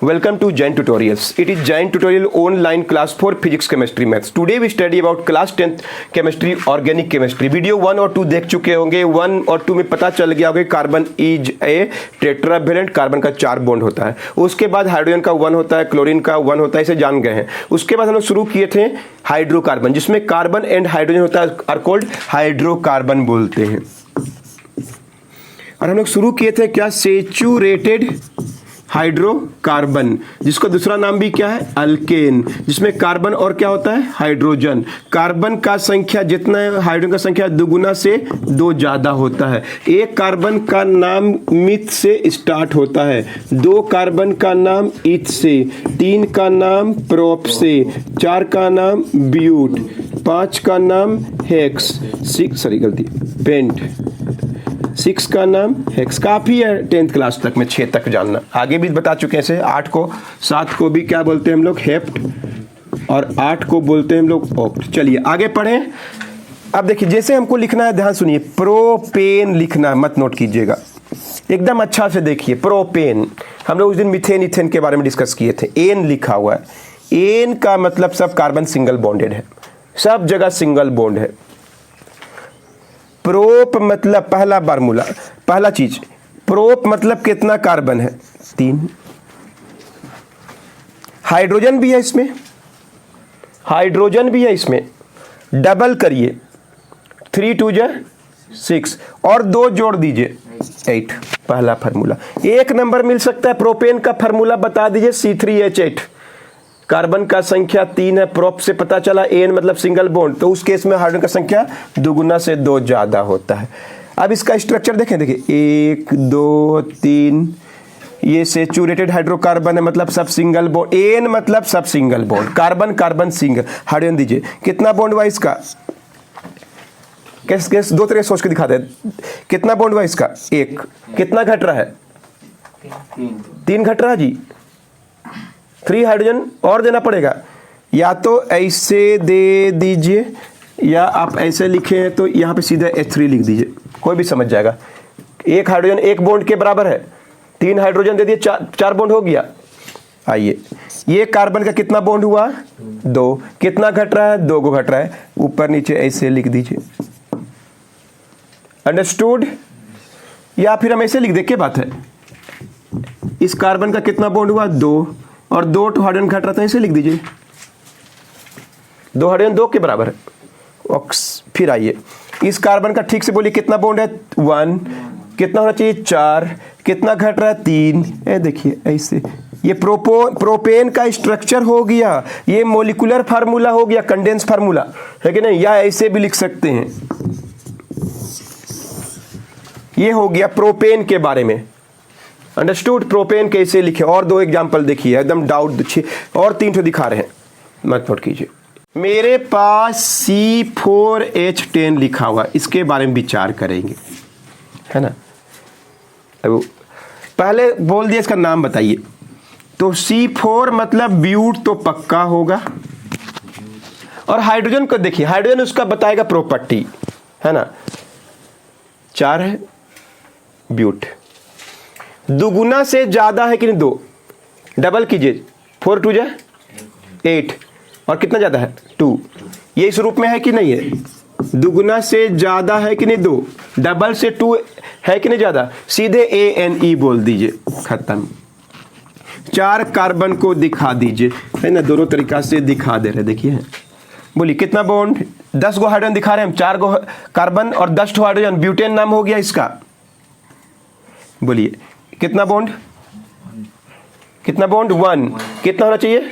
Welcome to Jain Tutorials. It is Jain Tutorial online class for physics, chemistry, maths. Today we study about class 10th chemistry, organic chemistry. Video 1 और 2 देख चुके होंगे. 1 और 2 में पता चल गया होगा carbon is a tetravalent, carbon का 4 बॉन्ड होता है. उसके बाद हाइड्रोजन का 1 होता है, क्लोरीन का 1 होता है, इसे जान गए हैं. उसके बाद हम लोग शुरू किए थे हाइड्रोकार्बन, जिसमें कार्बन एंड हाइड्रोजन होता है, आर कॉल्ड हाइड्रोकार्बन बोलते हैं. और हम लोग शुरू किए थे क्या, सेचुरेटेड हाइड्रोकार्बन, जिसका दूसरा नाम भी क्या है, अल्केन, जिसमें कार्बन और क्या होता है, हाइड्रोजन. कार्बन का संख्या जितना है, हाइड्रोजन का संख्या दुगुना से 2 ज्यादा होता है. एक कार्बन का नाम मिथ से स्टार्ट होता है, 2 कार्बन का नाम इथ से, 3 का नाम प्रोप से, 4 का नाम ब्यूट, 5 का नाम हेक्स, 6 का नाम हेक्स. काफी है 10th क्लास तक में, 6 तक जानना. आगे भी बता चुके हैं. 8 को 7 को भी क्या बोलते हैं हम लोग, हेप्ट, और 8 को बोलते हैं हम लोग ऑक्ट. चलिए आगे पढ़ें. अब देखिए जैसे हमको लिखना है, ध्यान सुनिए, प्रोपेन लिखना है, मत नोट कीजिएगा, एकदम अच्छा से देखिए. प्रोपेन हम लोग उस दिन मीथेन इथेन के बारे में डिस्कस किए थे. एन लिखा हुआ है. एन का मतलब सब कार्बन सिंगल बॉन्डेड है, सब जगह सिंगल बॉन्ड है. प्रोप मतलब पहला फार्मूला, पहला चीज, प्रोप मतलब कितना कार्बन है, 3. हाइड्रोजन भी है इसमें, हाइड्रोजन भी है इसमें. डबल करिए, 3 2 6 और 2 जोड़ दीजिए 8. पहला फार्मूला. 1 नंबर मिल सकता है. प्रोपेन का फार्मूला बता दीजिए, C3H8. कार्बन का संख्या 3 है, प्रोप से पता चला, एन मतलब सिंगल बॉन्ड, तो उस केस में हाइड्रोजन का संख्या दुगुना से 2 ज्यादा होता है. अब इसका स्ट्रक्चर देखें, देखिए 1 2 3, ये सेचुरेटेड हाइड्रोकार्बन है, मतलब सब सिंगल बॉन्ड. एन मतलब सब single bond, carbon carbon single. Hydrogen दीजिए, कितना बॉन्ड हुआ इसका, कैसे 2 तरह सोच के दिखाते हैं. कितना बॉन्ड हुआ इसका, 1. कितना घट रहा है, 3 घट रहा है जी. 3 हाइड्रोजन और देना पड़ेगा, या तो ऐसे दे दीजिए, या आप ऐसे लिखे तो यहाँ पे सीधा H3 लिख दीजिए, कोई भी समझ जाएगा. 1 हाइड्रोजन 1 बॉन्ड के बराबर है, 3 हाइड्रोजन दे दिए, 4 बॉन्ड हो गया. आइए, ये कार्बन का कितना बॉन्ड हुआ, 2. कितना घट रहा है, 2 को घट रहा है, ऊपर नीचे ऐसे लिख दीजिए. अंडरस्टूड. या फिर हम ऐसे लिख दे, क्या बात है, इस कार्बन का कितना बॉन्ड हुआ, 2, और 2 हाइड्रोजन घट रहा था, इसे लिख दीजिए, 2 हाइड्रोजन 2 के बराबर है. फिर आइए, इस कार्बन का ठीक से बोलिए कितना बॉन्ड है, 1. कितना होना चाहिए, 4. कितना घट रहा है, 3. देखिए ऐसे, ये प्रोपेन का स्ट्रक्चर हो गया, ये मोलिकुलर फार्मूला हो गया, कंडेंस फार्मूला है कि नहीं, या ऐसे भी लिख सकते हैं. ये हो गया प्रोपेन के बारे में. अंडरस्टूड. प्रोपेन कैसे लिखे, और 2 एग्जांपल देखिए, एकदम डाउट, और 3 ठो दिखा रहे हैं, मत नोट कीजिए. मेरे पास C4H10 लिखा हुआ, इसके बारे में विचार करेंगे, है ना. अब पहले बोल दिया, इसका नाम बताइए. तो C4 मतलब ब्यूट तो पक्का होगा, और हाइड्रोजन को देखिए, हाइड्रोजन उसका बताएगा प्रॉपर्टी, है ना. 4 है ब्यूट, दुगुना से ज्यादा है कि नहीं, 2. डबल कीजिए, 4 2 8, और कितना ज्यादा है, 2. ये इस रूप में है कि नहीं है, दुगुना से ज्यादा है कि नहीं, 2. डबल से 2 है कि नहीं ज्यादा, सीधे ANE बोल दीजिए, खत्म. 4 कार्बन को दिखा दीजिए, है ना, दोनों तरीका से दिखा दे रहे. देखिए बोलिए कितना बॉन्ड, 10 गो हाइड्रोजन दिखा रहे हैं हम, 4 गो कार्बन और 10 हाइड्रोजन, ब्यूटेन नाम हो गया इसका. बोलिए कितना बॉन्ड, कितना बॉन्ड, 1. कितना होना चाहिए,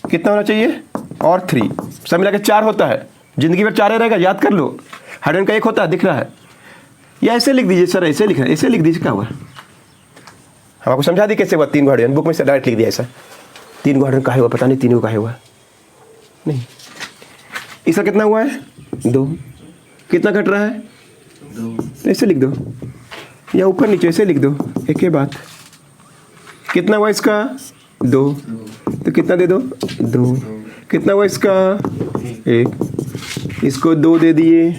कितना होना चाहिए, और 3, सब मिला के 4 होता है. जिंदगी भर 4 ही रहेगा, याद कर लो. हाइड्रोजन का 1 होता है, दिख रहा है, या ऐसे लिख दीजिए. सर ऐसे लिख रहे, ऐसे लिख दीजिए, क्या हुआ, हम आपको समझा दी कैसे हुआ. 3 हाइड्रोजन, बुक में से डायरेक्ट लिख दिया ऐसा. 3 हाइड्रोजन काहे हुआ, पता नहीं 3 को काहे हुआ नहीं. इसका कितना हुआ है, 2. कितना घट रहा है, 2. ऐसे लिख दो, या ऊपर नीचे ऐसे लिख दो, एक ही बात. कितना हुआ इसका, 2. तो कितना दे दो, 2. कितना हुआ इसका, 1. इसको 2 दे दिए,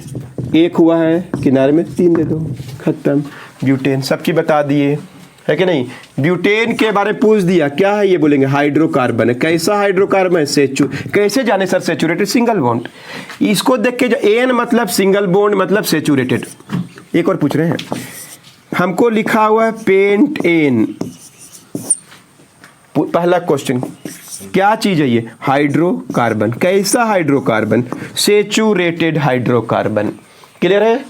1 हुआ है, किनारे में 3 दे दो, खत्म. ब्यूटेन सबकी बता दिए. है कि नहीं। ब्यूटेन के बारे में पूछ दिया, क्या है ये, बोलेंगे हाइड्रोकार्बन है। कैसा हाइड्रोकार्बन है, कैसे जाने सर, सेचुरेटेड सिंगल बॉन्ड। इसको देख के जो एन मतलब सिंगल बॉन्ड मतलब सेचुरेटेड। एक और पूछ रहे हैं, हमको लिखा हुआ है पेंट एन। पहला क्वेश्चन, क्या चीज है ये, हाइड्रोकार्बन। कैसा हाइड्रोकार्बन, सेचुरेटेड हाइड्रोकार्बन। क्लियर है।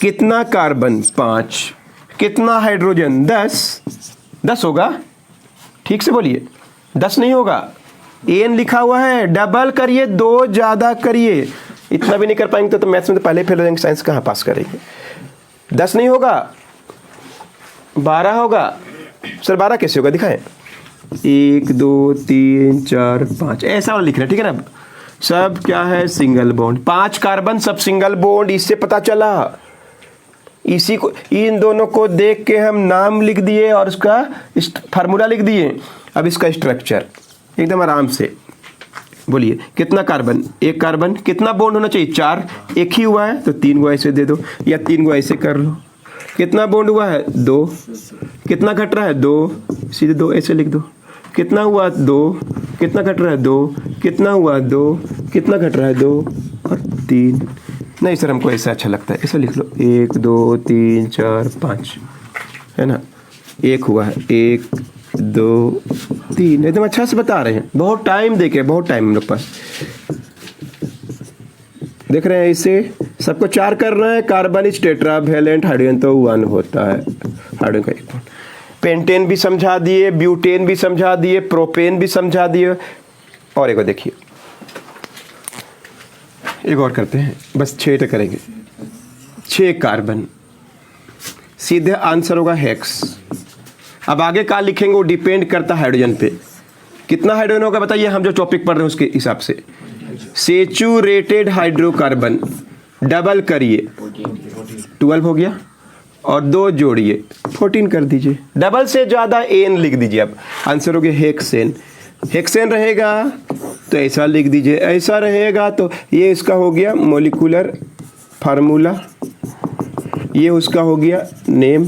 कितना कार्बन, 5। कितना हाइड्रोजन, 10 होगा। ठीक से बोलिए, 10 नहीं होगा। एन लिखा हुआ है, डबल करिए, 2 ज्यादा करिए। इतना भी नहीं कर पाएंगे तो मैथ्स में तो पहले फेल हो जाएंगे, साइंस कहाँ पास करेंगे। 10 नहीं होगा, 12 होगा। सर 12 कैसे होगा, दिखाएं। 1 2 3 4 5 ऐसा वाला लिख रहे हैं, ठीक है ना। सब क्या है, सिंगल बॉन्ड। 5 कार्बन सब सिंगल बॉन्ड। इससे पता चला, इसी को, इन दोनों को देख के हम नाम लिख दिए और उसका फार्मूला लिख दिए। अब इसका स्ट्रक्चर एकदम आराम से बोलिए। कितना कार्बन, 1 कार्बन। कितना बॉन्ड होना चाहिए, 4। एक ही हुआ है तो 3 गो ऐसे दे दो, या 3 गो ऐसे कर लो। कितना बॉन्ड हुआ है, 2। कितना घट रहा है, 2। सीधे 2 ऐसे लिख दो। कितना हुआ, 2। कितना घट रहा है, 2। कितना हुआ, 2। कितना घट रहा है, 2 और 3। नहीं सर हमको ऐसा अच्छा लगता है, ऐसा लिख लो। 1 2 3 4 5 है ना। 1 हुआ है, 1 2 3। एकदम अच्छा से बता रहे हैं, बहुत टाइम देके, बहुत टाइम हम लोग पास। देख रहे हैं, इसे सबको 4 करना है। कार्बन इज टेट्रावैलेंट, हाइड्रोजन तो 1 होता है, हाइड्रोजन का 1 बॉन्ड। पेंटेन भी समझा दिए, ब्यूटेन भी समझा दिए, प्रोपेन भी समझा दिए। और एक और देखिए, एक और करते हैं, बस 6 करेंगे। 6 कार्बन, सीधे आंसर होगा हेक्स। अब आगे क्या लिखेंगे वो डिपेंड करता है हाइड्रोजन पे। कितना हाइड्रोजन होगा बताइए, हम जो टॉपिक पढ़ रहे हैं उसके हिसाब से। सेचुरेटेड हाइड्रोकार्बन डबल करिए, 12 हो गया, और 2 जोड़िए, 14 कर दीजिए। डबल से ज्यादा एन लिख दीजिए। अब आंसर हो गया हेक्सेन। हेक्सेन रहेगा तो ऐसा लिख दीजिए, ऐसा रहेगा तो ये इसका हो गया मॉलिक्यूलर फार्मूला, ये उसका हो गया नेम।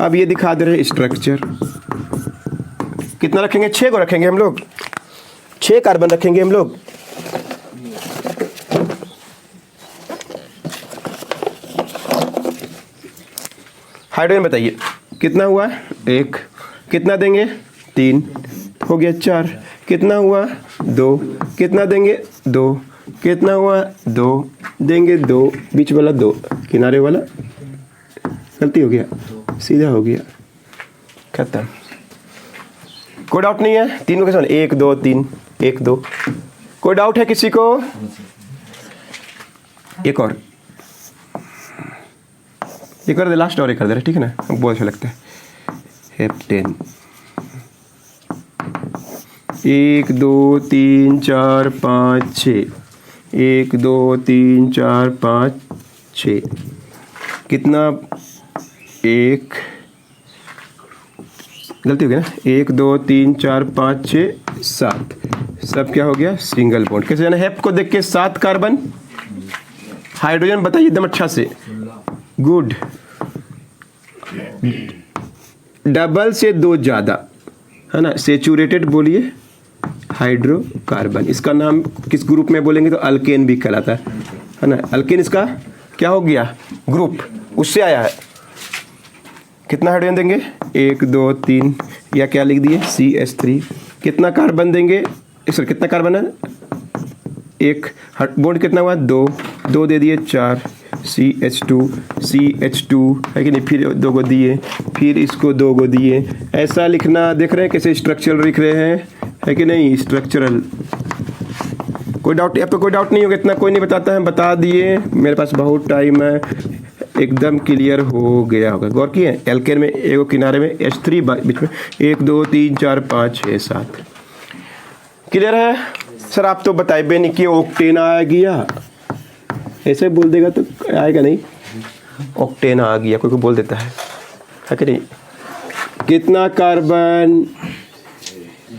अब ये दिखा दे रहे स्ट्रक्चर। कितना रखेंगे, 6 को रखेंगे हम लोग, 6 कार्बन रखेंगे हम लोग। हाइड्रोजन बताइए कितना हुआ, 1। कितना देंगे, 3 हो गया, 4। कितना हुआ, 2। कितना देंगे, 2। कितना हुआ, 2 देंगे, 2 बीच वाला 2, किनारे वाला गलती हो गया, सीधा हो गया, खत्म। कोई डाउट नहीं है। 3 को कैसे, 1 2 3 1 2। कोई डाउट है किसी को? एक और दे, लास्ट और एक कर दे रहे, ठीक है ना, बहुत अच्छा लगता है। हेप्टेन 1 2 3 4 5 6, 1 2 3 4 5 6। कितना, 1, गलती हो गई ना, 1 2 3 4 5 6 7। सब क्या हो गया, सिंगल बॉन्ड। कैसे जाना, हेप को देख के 7 कार्बन। हाइड्रोजन बताइए एकदम अच्छा से, गुड। डबल से 2 ज्यादा है ना, सेचुरेटेड बोलिए हाइड्रोकार्बन। इसका नाम किस ग्रुप में बोलेंगे तो अल्केन भी कहलाता है ना। अल्केन इसका क्या हो गया, ग्रुप, उससे आया है। कितना हाइड्रोजन देंगे, 1 2 3, या क्या लिख दिए, CH3। कितना कार्बन देंगे, सर कितना कार्बन है, 1। बॉन्ड कितना हुआ, 2 दे दिए, 4। CH2 है कि नहीं, फिर 2 को दिए, फिर इसको 2 को दिए। ऐसा लिखना, देख रहे हैं कैसे स्ट्रक्चरल लिख रहे हैं, है कि नहीं, स्ट्रक्चरल। कोई डाउट, अब तो कोई डाउट नहीं होगा, इतना कोई नहीं बताता है, बता दिए। मेरे पास बहुत टाइम है, एकदम क्लियर हो गया होगा। गौर किए, एल्केन में एक किनारे में H3 बीच में, 1 2 3 4 5 6 7। क्लियर है सर? आप तो बताए बे नहीं कि ऑक्टेन आ गया, ऐसे बोल देगा तो आएगा नहीं। ऑक्टेन आ गया, कोई बोल देता है कि नहीं। कितना कार्बन,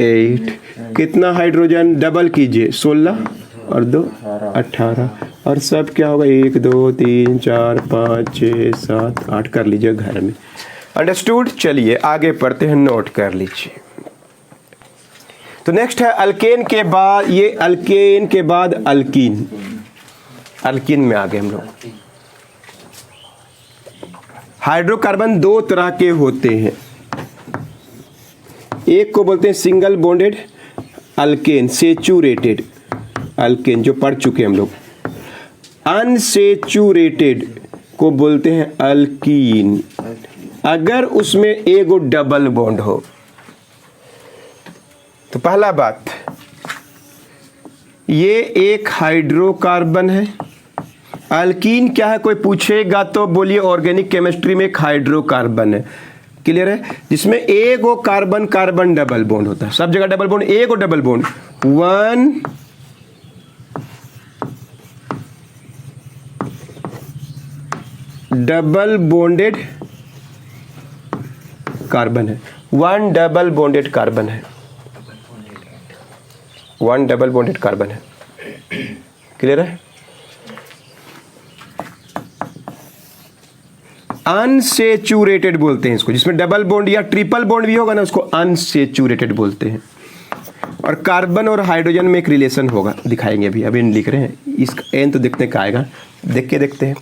8। कितना हाइड्रोजन, डबल कीजिए, 16 और 2 18। और सब क्या होगा, 1 2 3 4 5 6 7 8 कर लीजिए घर में। अंडरस्टूड। चलिए आगे पढ़ते हैं, नोट कर लीजिए। तो नेक्स्ट है अल्केन के बाद, ये अल्केन के बाद अल्कीन। अल्कीन में आ गए हम लोग। हाइड्रोकार्बन दो तरह के होते हैं, एक को बोलते हैं single bonded alkane, saturated alkane जो पढ़ चुके हम लोग। अनसेचुरेटेड को बोलते हैं अल्कीन, अगर उसमें एगो डबल बॉन्ड हो। तो पहला बात, ये एक हाइड्रोकार्बन है। अल्कीन क्या है कोई पूछेगा तो बोलिए ऑर्गेनिक केमिस्ट्री में एक हाइड्रोकार्बन है, क्लियर है, जिसमें एगो कार्बन कार्बन डबल बॉन्ड होता है, सब जगह डबल बॉन्ड, एगो double bond, one double bonded carbon है, वन डबल बॉन्डेड कार्बन है, वन डबल बॉन्डेड कार्बन है, क्लियर है। अनसेचुरेटेड बोलते हैं इसको, जिसमें डबल बॉन्ड या ट्रिपल बॉन्ड भी होगा ना, उसको अनसेचुरेटेड बोलते हैं। और कार्बन और हाइड्रोजन में एक रिलेशन होगा, दिखाएंगे अभी लिख रहे हैं, इसका एन तो देखते का आएगा, देखते हैं।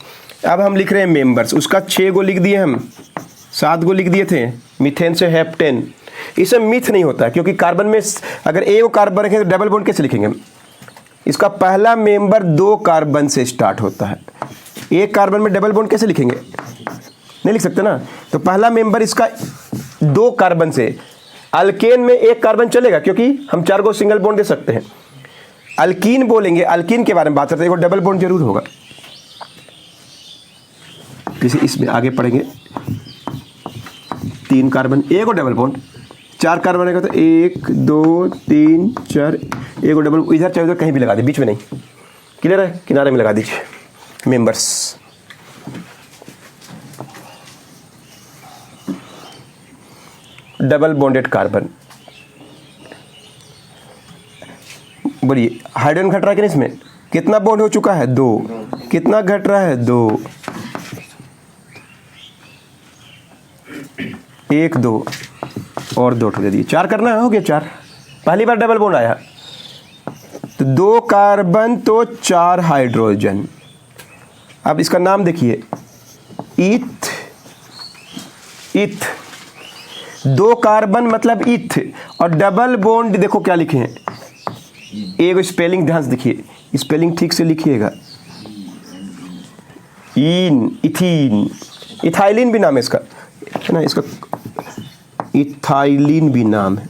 अब हम लिख रहे हैं मेंबर्स, उसका 6 गो लिख दिए हम, 7 गो लिख दिए थे, मीथेन से हेप्टेन। इसमें मिथ नहीं होता है, क्योंकि कार्बन में अगर एक कार्बन रखें तो डबल बॉन्ड कैसे लिखेंगे हम। इसका पहला मेंबर 2 कार्बन से स्टार्ट होता है, एक कार्बन में डबल बॉन्ड कैसे लिखेंगे, नहीं लिख सकते ना। तो पहला मेंबर इसका 2 कार्बन से, अल्केन में 1 कार्बन चलेगा क्योंकि हम 4 गो सिंगल बॉन्ड दे सकते हैं। अल्कीन बोलेंगे, अल्कीन के बारे में बात करते हैं, डबल बॉन्ड जरूर होगा। जैसे इसमें आगे पढ़ेंगे, 3 कार्बन, एगो डबल बॉन्ड, 4 कार्बन रहेगा तो 1 2 3 4, एगो डबल, इधर चाहे उधर कहीं भी लगा दे, बीच में नहीं, क्लियर है, किनारे में लगा दीजिए मेंबर्स। डबल बॉन्डेड कार्बन, बोलिए हाइड्रोजन घट रहा है कि नहीं, इसमें कितना बॉन्ड हो चुका है, 2, कितना घट रहा है, 2, 1 2 और 2 दे दिए, 4 करना है, हो गया 4, पहली बार डबल बॉन्ड आया तो 2 कार्बन तो 4 हाइड्रोजन। अब इसका नाम देखिए, इथ, इथ, 2 कार्बन मतलब इथ, और डबल बॉन्ड देखो क्या लिखे हैं, एक स्पेलिंग ध्यान से देखिए, स्पेलिंग ठीक से लिखिएगा, इन, इथीन, इथाइलिन भी नाम है इसका, है ना, इसका इथाइलिन भी नाम है,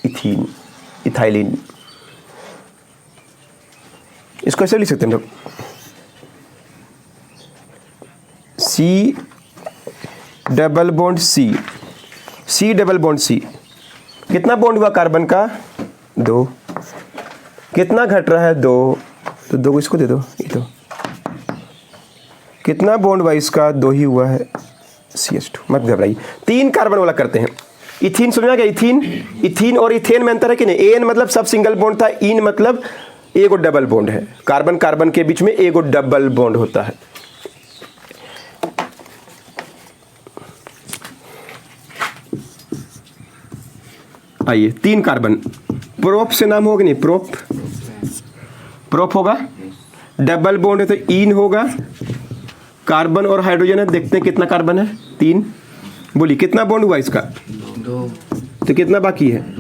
इथीन, इथाइलिन, इसको ऐसे लिख सकते हैं हम लोग, C double bond C, C double bond C, कितना बॉन्ड हुआ कार्बन का, 2, कितना घट रहा है, 2, तो 2 को इसको दे दो, ये दो, कितना बॉन्ड हुआ इसका, 2 ही हुआ है, CH2, मत घबराइए। 3 कार्बन वाला करते हैं, इथीन समझा गया, इथीन, इथीन और इथेन में अंतर है कि नहीं, एन मतलब सब सिंगल बॉन्ड था, इन मतलब एगो डबल बॉन्ड है, कार्बन कार्बन के बीच में एगो डबल बॉन्ड होता है। आइए, 3 कार्बन, प्रोप से नाम होगा नहीं, प्रोप, प्रोप होगा, डबल बॉन्ड है तो इन होगा, कार्बन और हाइड्रोजन है, देखते हैं कितना कार्बन है, 3, बोलिए कितना बॉन्ड हुआ इसका, 2, तो कितना बाकी है,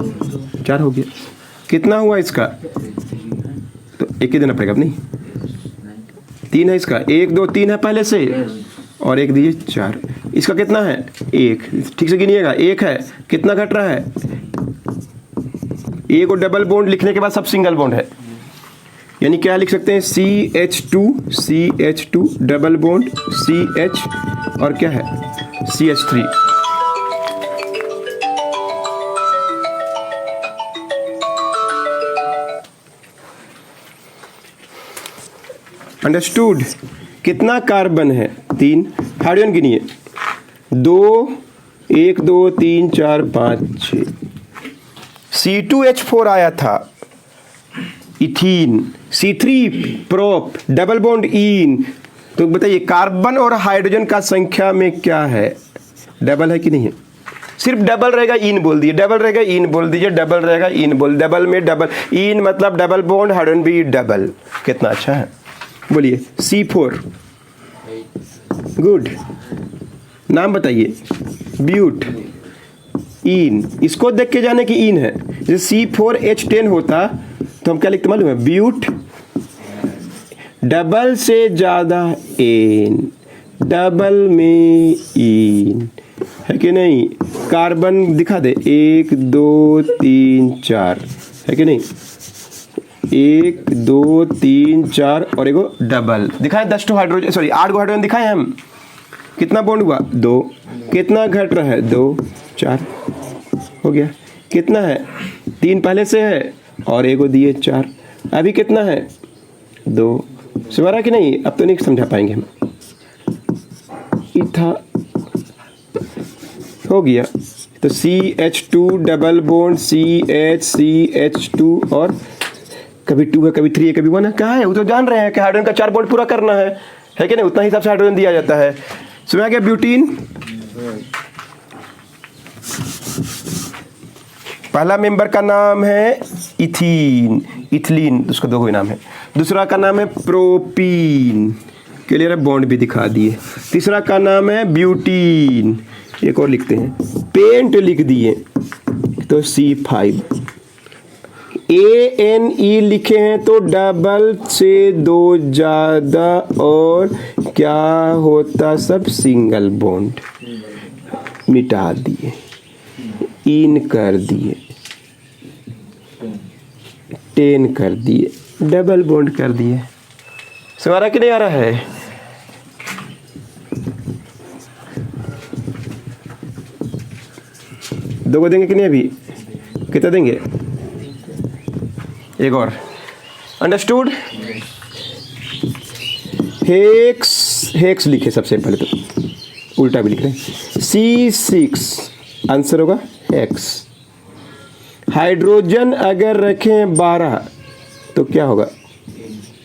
4 हो गया, कितना हुआ इसका, तो 1 ही देना पड़ेगा, अब नहीं, 3 है इसका, 1 2 3 है पहले से, और 1 दीजिए 4, इसका कितना है, 1, ठीक से गिनिएगा, 1 है, कितना घट रहा है, एक और डबल बॉन्ड लिखने के बाद सब सिंगल बॉन्ड है, यानी क्या लिख सकते हैं, CH2 डबल बॉन्ड CH, और क्या है, CH3। अंडरस्टूड। कितना कार्बन है, 3, हाइड्रोजन गिनिए, 2 1 2 3 4 5 6, C2H4 आया था, ethene, C3 prop, double bond in, तो बताइए कार्बन और हाइड्रोजन का संख्या में क्या है, डबल है कि नहीं है? सिर्फ डबल रहेगा इन बोल दिए, डबल रहेगा इन बोल दीजिए, डबल रहेगा इन बोल, डबल में डबल, इन मतलब डबल बॉन्ड, हाइड्रोजन भी डबल। कितना अच्छा है, बोलिए। C4 good. नाम बताइए। ब्यूट, इन, इसको देख के जाने की इन है। जैसे C4H10 होता तो हम क्या लिखते मालूम है? ब्यूट डबल से ज्यादा एन, डबल में इन, है कि नहीं? कार्बन दिखा दे, 1 2 3 4, है कि नहीं? 1 2 3 4 और एगो डबल दिखाए, 10 टू हाइड्रोजन, सॉरी 8 गो हाइड्रोजन दिखाए हम। कितना बॉन्ड हुआ? 2। कितना घट रहा है? 2 4 हो गया। कितना है? 3 पहले से है और एगो दिए 4। अभी कितना है? 2। समझा कि नहीं? अब तो नहीं समझा पाएंगे हम। इथा हो गया। तो CH2 डबल बॉन्ड CH और कभी 2 है, कभी 3 है, कभी 1 है। कहाँ है? वो तो जान रहे हैं कि हाइड्रोजन का 4 बॉन्ड पूरा करना है कि नहीं? उतना हिसाब से हाइड्रोजन दिया जाता है। समझ आ गया? ब्यूटीन पहला मेंबर का नाम है इथीन, इथिलीन, उसका 2 नाम है। दूसरा का नाम है प्रोपीन, क्लियर है? बॉन्ड भी दिखा दिए। तीसरा का नाम है ब्यूटीन, एक और लिखते हैं, पेंट लिख दिए तो C5। ANE लिखे हैं तो डबल से 2 ज्यादा और क्या होता? सब सिंगल बॉन्ड, मिटा दिए, इन कर दिए, 10 कर दिए, डबल बॉन्ड कर दिए। समझ आ रहा कि नहीं आ रहा है? दो को देंगे कि नहीं? अभी कितना देंगे? एक और। अंडरस्टूड? हेक्स लिखे सबसे पहले, तो उल्टा भी लिख रहे हैं। C6 आंसर होगा X। हाइड्रोजन अगर रखें 12 तो क्या होगा?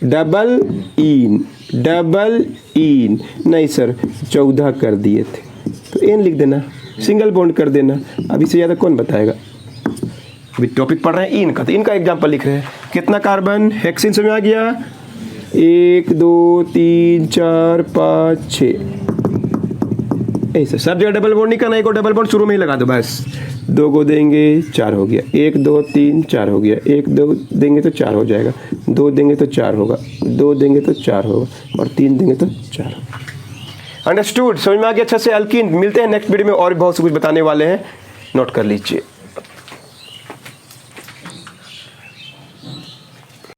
डबल इन, डबल इन, नहीं सर 14 कर दिए थे तो N लिख देना, सिंगल बॉन्ड कर देना। अभी से ज़्यादा कौन बताएगा? अभी टॉपिक पढ़ रहे हैं इन का, तो इनका एग्जाम्पल लिख रहे हैं। कितना कार्बन? हेक्सिन समझ आ गया? 1 2 3 4 5 6, ऐसे सब जगह डबल बॉन्ड नहीं करना, एक और डबल बॉन्ड शुरू में ही लगा दो बस। 2 को देंगे 4 हो गया, 1 2 3 4 हो गया, 1 2 देंगे तो 4 हो जाएगा, 2 देंगे तो 4 होगा, 2 देंगे तो 4 होगा और 3 देंगे तो 4 होगा। अंडरस्टूड? समझ में आ गया अच्छा से? अल्कीन। मिलते हैं नेक्स्ट वीडियो में और भी बहुत से कुछ बताने वाले हैं, नोट कर लीजिए।